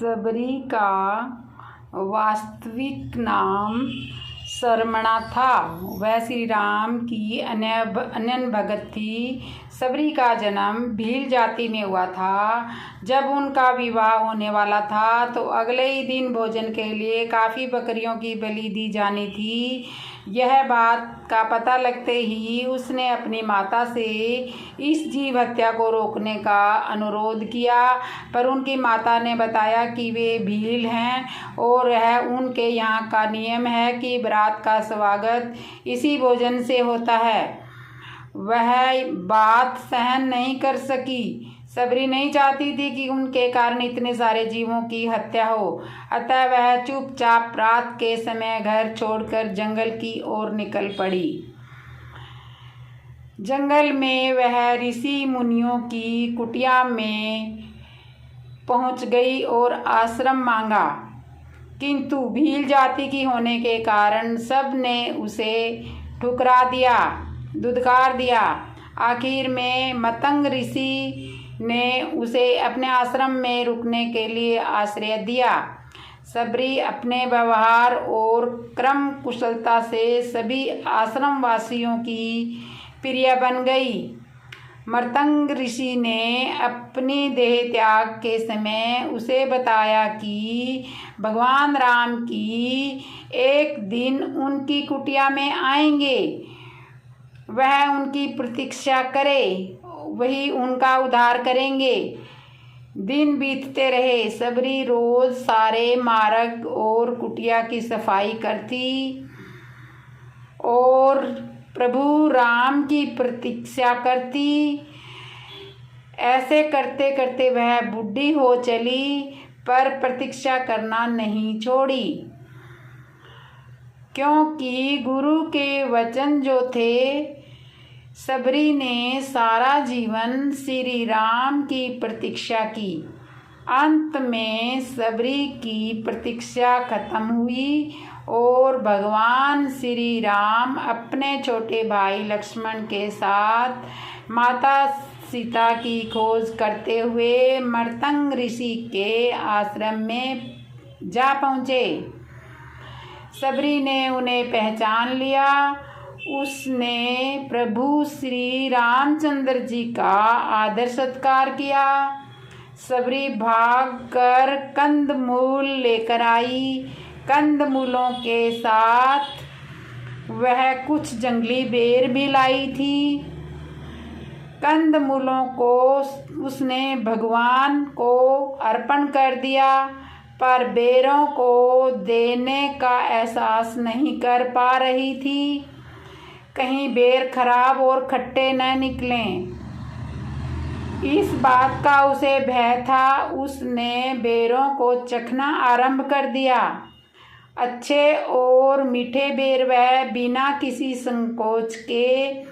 सबरी का वास्तविक नाम सरमणा था। वह श्री राम की अनन्य भगत थी। सबरी का जन्म भील जाति में हुआ था। जब उनका विवाह होने वाला था तो अगले ही दिन भोजन के लिए काफ़ी बकरियों की बलि दी जानी थी। यह बात का पता लगते ही उसने अपनी माता से इस जीव हत्या को रोकने का अनुरोध किया, पर उनकी माता ने बताया कि वे भील हैं और यह उनके यहाँ का नियम है कि बारात का स्वागत इसी भोजन से होता है। वह बात सहन नहीं कर सकी। सबरी नहीं चाहती थी कि उनके कारण इतने सारे जीवों की हत्या हो, अतः वह चुपचाप रात के समय घर छोड़कर जंगल की ओर निकल पड़ी। जंगल में वह ऋषि मुनियों की कुटिया में पहुंच गई और आश्रम मांगा, किंतु भील जाति की होने के कारण सब ने उसे ठुकरा दिया, धुतकार दिया। आखिर में मतंग ऋषि ने उसे अपने आश्रम में रुकने के लिए आश्रय दिया। सबरी अपने व्यवहार और क्रम कुशलता से सभी आश्रम वासियों की प्रिय बन गई। मतंग ऋषि ने अपनी देह त्याग के समय उसे बताया कि भगवान राम की एक दिन उनकी कुटिया में आएंगे, वह उनकी प्रतीक्षा करे, वही उनका उद्धार करेंगे। दिन बीतते रहे। सबरी रोज सारे मार्ग और कुटिया की सफाई करती और प्रभु राम की प्रतीक्षा करती। ऐसे करते करते वह बूढ़ी हो चली, पर प्रतीक्षा करना नहीं छोड़ी, क्योंकि गुरु के वचन जो थे। सबरी ने सारा जीवन श्री राम की प्रतीक्षा की। अंत में सबरी की प्रतीक्षा खत्म हुई और भगवान श्री राम अपने छोटे भाई लक्ष्मण के साथ माता सीता की खोज करते हुए मतंग ऋषि के आश्रम में जा पहुँचे। सबरी ने उन्हें पहचान लिया। उसने प्रभु श्री रामचंद्र जी का आदर सत्कार किया। सबरी भागकर कंदमूल लेकर आई। कंदमूलों के साथ वह कुछ जंगली बेर भी लाई थी। कंदमूलों को उसने भगवान को अर्पण कर दिया, पर बेरों को देने का एहसास नहीं कर पा रही थी, कहीं बेर खराब और खट्टे न निकलें। इस बात का उसे भय था। उसने बेरों को चखना आरंभ कर दिया। अच्छे और मीठे बेर वह बिना किसी संकोच के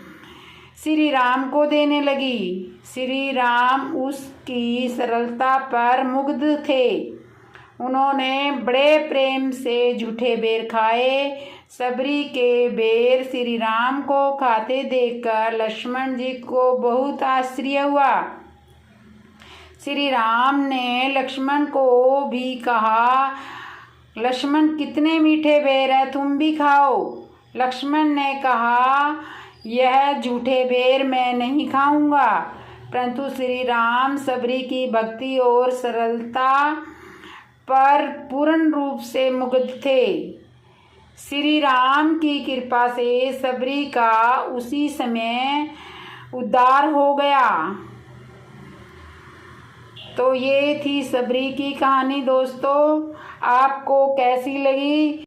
श्री राम को देने लगी। श्री राम उसकी सरलता पर मुग्ध थे। उन्होंने बड़े प्रेम से झूठे बेर खाए। सबरी के बेर श्री राम को खाते देखकर लक्ष्मण जी को बहुत आश्चर्य हुआ। श्री राम ने लक्ष्मण को भी कहा, लक्ष्मण कितने मीठे बेर है, तुम भी खाओ। लक्ष्मण ने कहा, यह झूठे बेर मैं नहीं खाऊंगा। परंतु श्री राम सबरी की भक्ति और सरलता पर पूर्ण रूप से मुग्ध थे। श्री राम की कृपा से सबरी का उसी समय उद्धार हो गया। तो ये थी सबरी की कहानी। दोस्तों, आपको कैसी लगी?